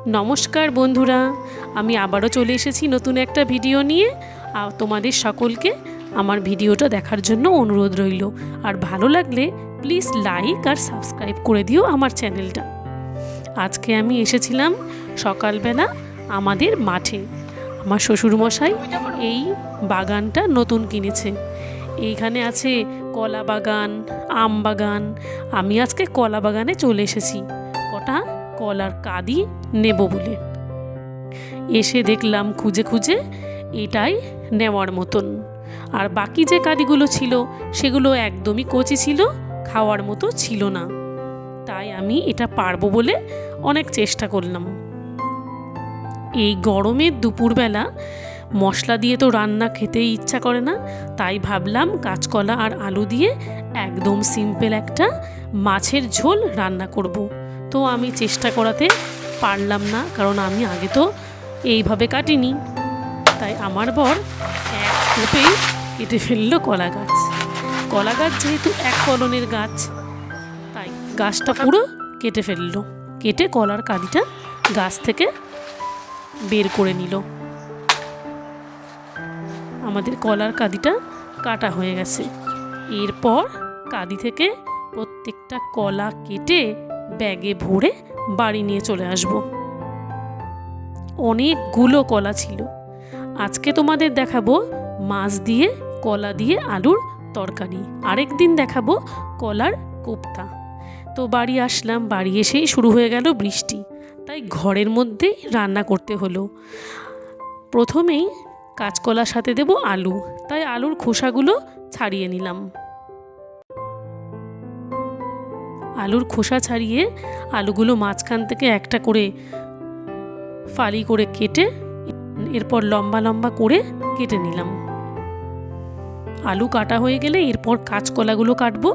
নমস্কার বন্ধুরা, আমি আবারও চলে এসেছি নতুন একটা ভিডিও নিয়ে। তোমাদের সকলকে আমার ভিডিওটা দেখার জন্য অনুরোধ রইল। আর ভালো লাগলে প্লিজ লাইক আর সাবস্ক্রাইব করে দিও আমার চ্যানেলটা। আজকে আমি এসেছিলাম সকালবেলা আমাদের মাঠে। আমার শ্বশুরমশাই এই বাগানটা নতুন কিনেছে। এইখানে আছে কলা বাগান, আম বাগান। আমি আজকে কলা বাগানে চলে এসেছি কটা কলার কাঁদি নেব বলে। এসে দেখলাম খুঁজে খুঁজে এটাই নেওয়ার মতন। আর বাকি যে কাঁদিগুলো ছিল সেগুলো একদমই কচি ছিল, খাওয়ার মতো ছিল না। তাই আমি এটা পারবো বলে অনেক চেষ্টা করলাম। এই গরমের দুপুরবেলা মশলা দিয়ে তো রান্না খেতেই ইচ্ছা করে না, তাই ভাবলাম কাঁচকলা আর আলু দিয়ে একদম সিম্পল একটা মাছের ঝোল রান্না করব। তো আমি চেষ্টা করাতে পারলাম না, কারণ আমি আগে তো এইভাবে কাটিনি। তাই আমার বর এক কোপেই কেটে ফেললো কলা গাছ। কলা গাছ যেহেতু এক ফলনের গাছ, তাই গাছটা পুরো কেটে ফেললো। কেটে কলার কাঁদিটা গাছ থেকে বের করে নিল। আমাদের কলার কাঁদিটা কাটা হয়ে গেছে। এরপর কাঁদি থেকে প্রত্যেকটা কলা কেটে ব্যাগে ভরে বাড়ি নিয়ে চলে আসব। অনেকগুলো কলা ছিল। আজকে তোমাদের দেখাবো মাছ দিয়ে কলা দিয়ে আলুর তরকারি, আরেকদিন দেখাবো কলার কোপ্তা। তো বাড়ি আসলাম, বাড়ি এসেই শুরু হয়ে গেল বৃষ্টি, তাই ঘরের মধ্যেই রান্না করতে হলো। প্রথমেই কাঁচকলার সাথে দেব আলু, তাই আলুর খোসাগুলো ছাড়িয়ে নিলাম। আলুর খোসা ছাড়িয়ে আলুগুলো মাঝখান থেকে একটা করে ফালি করে কেটে এরপর লম্বা লম্বা করে কেটে নিলাম। আলু কাটা হয়ে গেলে এরপর কাঁচকলাগুলো কাটবো,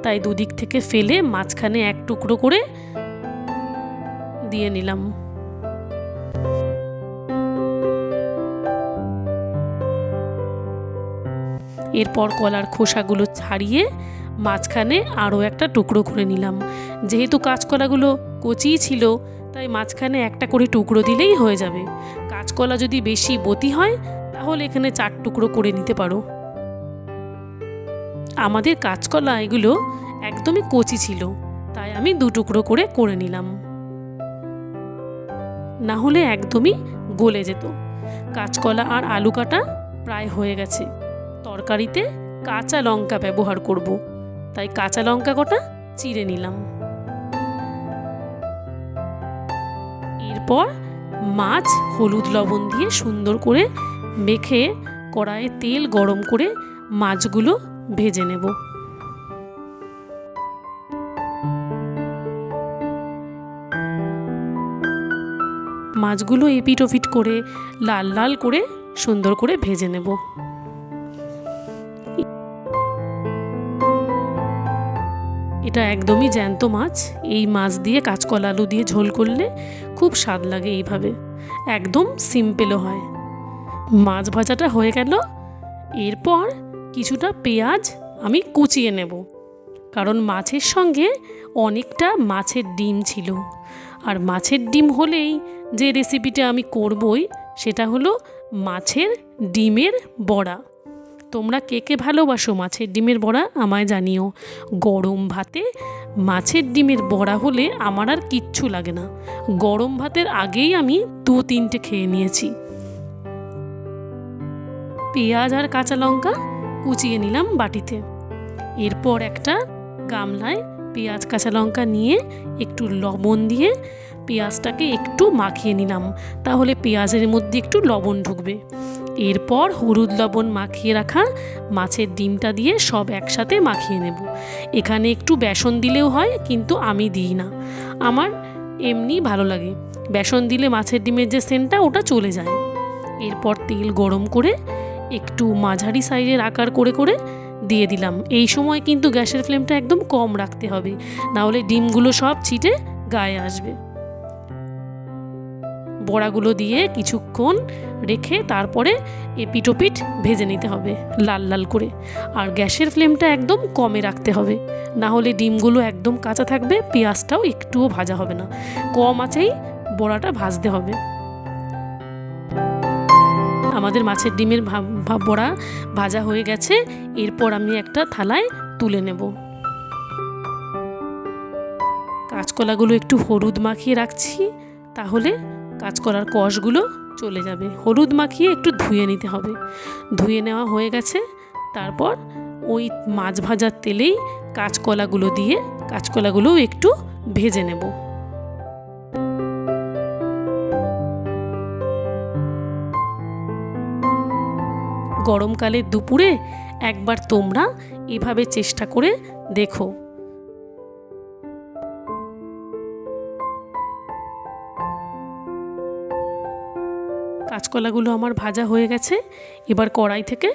তাই দুদিক থেকে ফেলে মাঝখানে এক টুকরো করে দিয়ে নিলাম। এরপর কলার খোসাগুলো ছাড়িয়ে মাঝখানে আরও একটা টুকরো করে নিলাম। যেহেতু কাঁচকলাগুলো কচিই ছিল, তাই মাঝখানে একটা করে টুকরো দিলেই হয়ে যাবে। কাঁচকলা যদি বেশি বতি হয় তাহলে এখানে 4 টুকরো করে নিতে পারো। আমাদের কাঁচকলা এগুলো একদমই কচি ছিল, তাই আমি 2 টুকরো করে নিলাম, না হলে একদমই গলে যেত। কাঁচকলা আর আলু কাটা প্রায় হয়ে গেছে। তরকারিতে কাঁচা লঙ্কা ব্যবহার করব, তাই কাঁচা লঙ্কা কটা চিড়ে নিলাম। এরপর মাছ হলুদ লবণ দিয়ে সুন্দর করে মেখে কড়াইয়ে তেল গরম করে মাছগুলো ভেজে নেব। মাছগুলো এপিট ওপিট করে লাল লাল করে সুন্দর করে ভেজে নেব। এটা একদমই জ্যান্ত মাছ। এই মাছ দিয়ে কাঁচকলা আলু দিয়ে ঝোল করলে খুব স্বাদ লাগে। এইভাবে একদম সিম্পলও হয়। মাছ ভাজাটা হয়ে গেল। এরপর কিছুটা পেঁয়াজ আমি কুচিয়ে নেব, কারণ মাছের সঙ্গে অনেকটা মাছের ডিম ছিল। আর মাছের ডিম হলেই যে রেসিপিটা আমি করবই সেটা হলো মাছের ডিমের বড়া। তোমরা কে কে ভালোবাসো মাছের ডিমের বড়া আমায় জানিও। গরম ভাতে মাছের ডিমের বড়া হলে আমার আর কিচ্ছু লাগে না। গরম ভাতের আগেই আমি 2-3টে খেয়ে নিয়েছি। পেঁয়াজ আর কাঁচা লঙ্কা কুচিয়ে নিলাম বাটিতে। এরপর একটা গামলায় পেঁয়াজ কাঁচা লঙ্কা নিয়ে একটু লবণ দিয়ে পেঁয়াজটাকে একটু মাখিয়ে নিলাম, তাহলে পেঁয়াজের মধ্যে একটু লবণ ঢুকবে। এরপর হলুদ লবণ মাখিয়ে রাখা মাছের ডিমটা দিয়ে সব একসাথে মাখিয়ে নেব। এখানে একটু বেসন দিলেও হয়, কিন্তু আমি দিই না, আমার এমনি ভালো লাগে। বেসন দিলে মাছের ডিমের যে সেন্টটা ওটা চলে যায়। এরপর তেল গরম করে একটু মাঝারি সাইজের আকার করে করে দিয়ে দিলাম। এই সময় কিন্তু গ্যাসের ফ্লেমটা একদম কম রাখতে হবে, নাহলে ডিমগুলো সব ছিটে গায়ে আসবে। বড়াগুলো দিয়ে কিছুক্ষণ রেখে তারপরে এপিট ওপিট ভেজে নিতে হবে লাল লাল করে। আর গ্যাসের ফ্লেমটা একদম কমে রাখতে হবে, না হলে ডিমগুলো একদম কাঁচা থাকবে, পেঁয়াজটাও একটুও ভাজা হবে না। কম আঁচেই বড়াটা ভাজতে হবে। আমাদের মাছের ডিমের বড়া ভাজা হয়ে গেছে। এরপর আমি একটা থালায় তুলে নেব। কাঁচকলাগুলো একটু হলুদ মাখিয়ে রাখছি, তাহলে কাঁচকলার কষগুলো চলে যাবে। হলুদ মাখিয়ে একটু ধুয়ে নিতে হবে। ধুয়ে নেওয়া হয়ে গেছে। তারপর ওই মাছ ভাজার তেলেই কাঁচকলাগুলো দিয়ে কাঁচকলাগুলোও একটু ভেজে নেব। গরমকালের দুপুরে একবার তোমরা এভাবে চেষ্টা করে দেখো। কাঁচকলাগুলো আমার ভাজা হয়ে গেছে। এবার কড়াই থেকে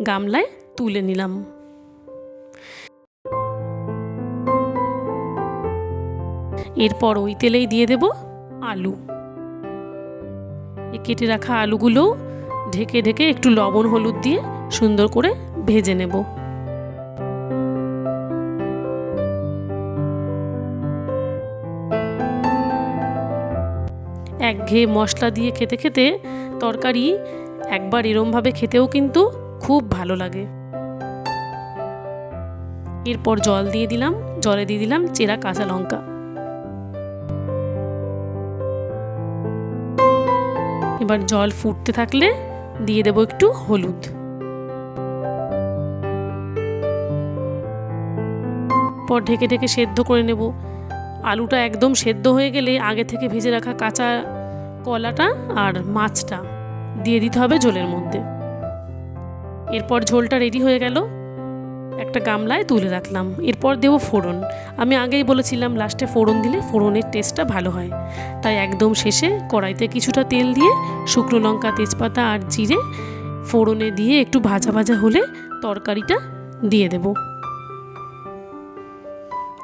গামলায় তুলে নিলাম। এরপর ওই তেলেই দিয়ে দেব আলু। কেটে রাখা আলুগুলো ঢেকে ঢেকে একটু লবণ হলুদ দিয়ে সুন্দর করে ভেজে নেব। একঘেয়ে মশলা দিয়ে খেতে খেতে তরকারি একবার এরমভাবে খেতেও কিন্তু খুব ভালো লাগে। এরপর জল দিয়ে দিলাম। জলে দিয়ে দিলাম চেরা কাঁচা লঙ্কা। এবার জল ফুটতে থাকলে দিয়ে দেব একটু হলুদ। পর ঢেকে ঢেকে সেদ্ধ করে নেব। আলুটা একদম সেদ্ধ হয়ে গেলে আগে থেকে ভেজে রাখা কাঁচা কলাটা আর মাছটা দিয়ে দিতে হবে ঝোলের মধ্যে। এরপর ঝোলটা রেডি হয়ে গেল। একটা গামলায় তুলে রাখলাম। এরপর দেব ফোড়ন। আমি আগেই বলেছিলাম লাস্টে ফোড়ন দিলে ফোড়নের টেস্টটা ভালো হয়, তাই একদম শেষে কড়াইতে কিছুটা তেল দিয়ে শুকনো লঙ্কা, তেজপাতা আর জিরে ফোড়নে দিয়ে একটু ভাজা ভাজা হলে তরকারিটা দিয়ে দেব।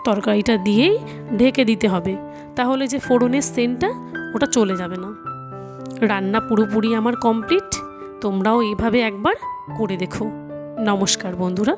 তরকারিটা দিয়েই ঢেকে দিতে হবে, তাহলে যে ফোড়নের সেন্টটা ওটা চলে যাবে না। রান্না পুরোপুরি আমার কমপ্লিট। তোমরাও এইভাবে একবার করে দেখো। নমস্কার বন্ধুরা।